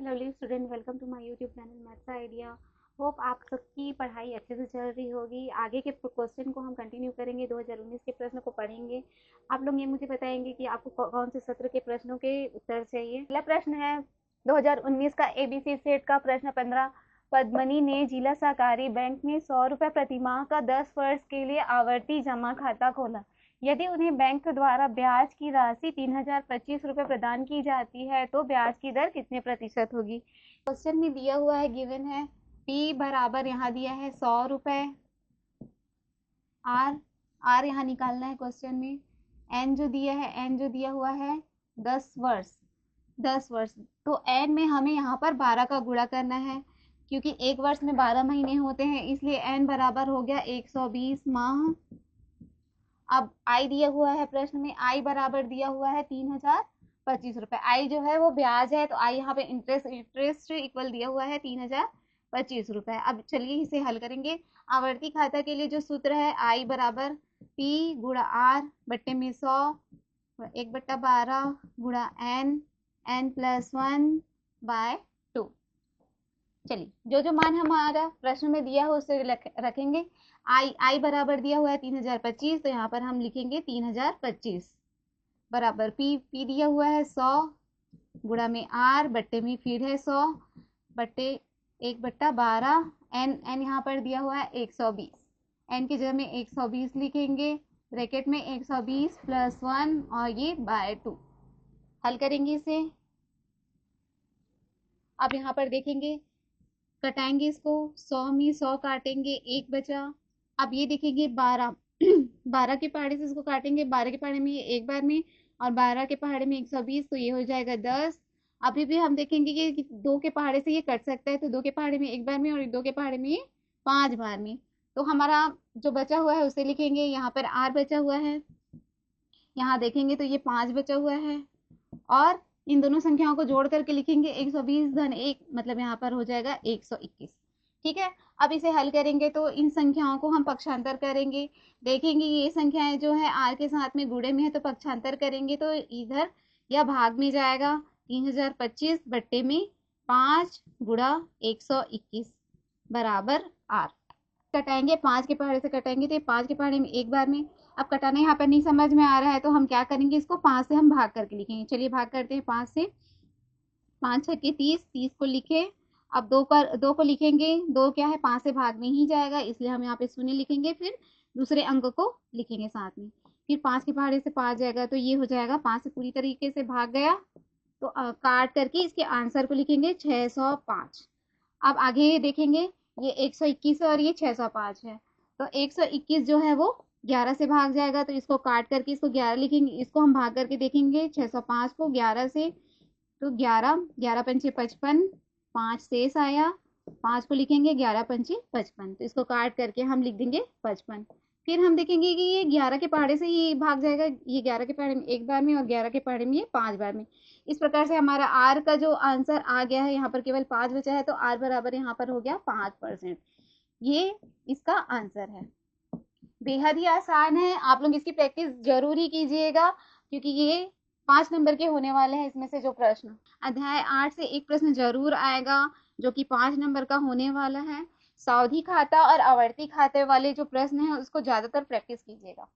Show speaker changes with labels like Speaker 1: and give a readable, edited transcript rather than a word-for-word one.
Speaker 1: Lovely student, welcome to my YouTube channel maths idea. Hope आप सबकी पढ़ाई अच्छे से चल रही होगी। आगे के क्वेश्चन को हम कंटिन्यू करेंगे। 2019 के प्रश्न को पढ़ेंगे। आप लोग ये मुझे बताएंगे कि आपको कौन से सत्र के प्रश्नों के उत्तर चाहिए। पहला प्रश्न है 2019 का एबीसी सेट का प्रश्न 15। पद्मनी ने जिला सहकारी बैंक में 100 रुपये प्रतिमाह का 10 वर्ष के लिए आवर्ती जमा खाता खोला। यदि उन्हें बैंक द्वारा ब्याज की राशि 3025 रुपये प्रदान की जाती है तो ब्याज की दर कितने प्रतिशत होगी। क्वेश्चन में दिया हुआ है, गिवन है P बराबर यहाँ दिया है 100 रुपये, R यहाँ निकालना है क्वेश्चन में, N जो दिया हुआ है 10 वर्ष। तो N में हमें यहाँ पर 12 का गुणा करना है, क्योंकि एक वर्ष में 12 महीने होते हैं, इसलिए N बराबर हो गया 120 माह। अब I दिया हुआ है प्रश्न में, I बराबर दिया हुआ है 3025 रुपये। I जो है वो ब्याज है, तो I यहाँ पे इंटरेस्ट इक्वल दिया हुआ है 3025 रुपये। अब चलिए इसे हल करेंगे। आवर्ती खाता के लिए जो सूत्र है, I बराबर P गुणा R बट्टे में 100 1/12 गुणा N प्लस 1/2। चलिए जो मान हमारा प्रश्न में दिया हो उसे रखेंगे। आई बराबर दिया हुआ है 3025, तो यहाँ पर हम लिखेंगे 3025 बराबर P दिया हुआ है 100 गुणा में R बट्टे में फिर है 100 बट्टे 1/12। N यहाँ पर दिया हुआ है 120। N की जगह में 120 लिखेंगे, ब्रैकेट में 120 प्लस 1 और ये /2। हल करेंगे इसे। अब यहाँ पर देखेंगे, कटाएंगे इसको, 100 में 100 काटेंगे, 1 बचा। अब ये देखेंगे 12 12 के पहाड़े से इसको काटेंगे, 12 के पहाड़े में ये एक बार में और 12 के पहाड़े में 120, तो ये हो जाएगा 10। अभी भी हम देखेंगे कि 2 के पहाड़े से ये कट सकता है, तो 2 के पहाड़े में एक बार में और 2 के पहाड़े में 5 बार में। तो हमारा जो बचा हुआ है उसे लिखेंगे। यहाँ पर R बचा हुआ है, यहाँ देखेंगे तो ये 5 बचा हुआ है, और इन दोनों संख्याओं को जोड़ करके लिखेंगे 120 धन 1, मतलब यहाँ पर हो जाएगा 121। ठीक है, अब इसे हल करेंगे तो इन संख्याओं को हम पक्षांतर करेंगे। देखेंगे ये संख्याएं जो है R के साथ में गुणे में है, तो पक्षांतर करेंगे तो इधर या भाग में जाएगा 3025 बट्टे में 5 गुणा 121 बराबर R। कटाएंगे, 5 के पहाड़े से कटाएंगे तो ये 5 के पहाड़े में एक बार में। अब कटाना यहाँ पर नहीं समझ में आ रहा है, तो हम क्या करेंगे, इसको 5 से हम भाग करके लिखेंगे। चलिए भाग करते हैं 5 से। 5 छक्के 30 को लिखे। अब 2 को लिखेंगे, 2 क्या है 5 से भाग में ही जाएगा, इसलिए हम यहाँ पे शून्य लिखेंगे, फिर दूसरे अंक को लिखेंगे साथ में। फिर 5 के पहाड़े से 5 जाएगा, तो ये हो जाएगा 5 से पूरी तरीके से भाग गया, तो काट करके इसके आंसर को लिखेंगे 605। अब आगे देखेंगे, ये 121 है और ये 605 है, तो 121 जो है वो 11 से भाग जाएगा, तो इसको काट करके इसको 11 लिखेंगे। इसको हम भाग करके देखेंगे 605 को 11 से, तो 11 पंचे 55, 5 शेष आया, 5 को लिखेंगे 11 पंचे 55, तो इसको काट करके हम लिख देंगे 55। फिर हम देखेंगे कि ये 11 के पहाड़े से ही भाग जाएगा, ये 11 के पहाड़े में एक बार में और 11 के पहाड़े में ये 5 बार में। इस प्रकार से हमारा R का जो आंसर आ गया है, यहाँ पर केवल 5 बचा है, तो R बराबर यहाँ पर हो गया 5%। ये इसका आंसर है। बेहद ही आसान है, आप लोग इसकी प्रैक्टिस जरूर ही कीजिएगा, क्योंकि ये 5 नंबर के होने वाले हैं इसमें से जो प्रश्न। अध्याय 8 से एक प्रश्न जरूर आएगा जो कि 5 नंबर का होने वाला है। सावधि खाता और आवर्ती खाते वाले जो प्रश्न है उसको ज्यादातर प्रैक्टिस कीजिएगा।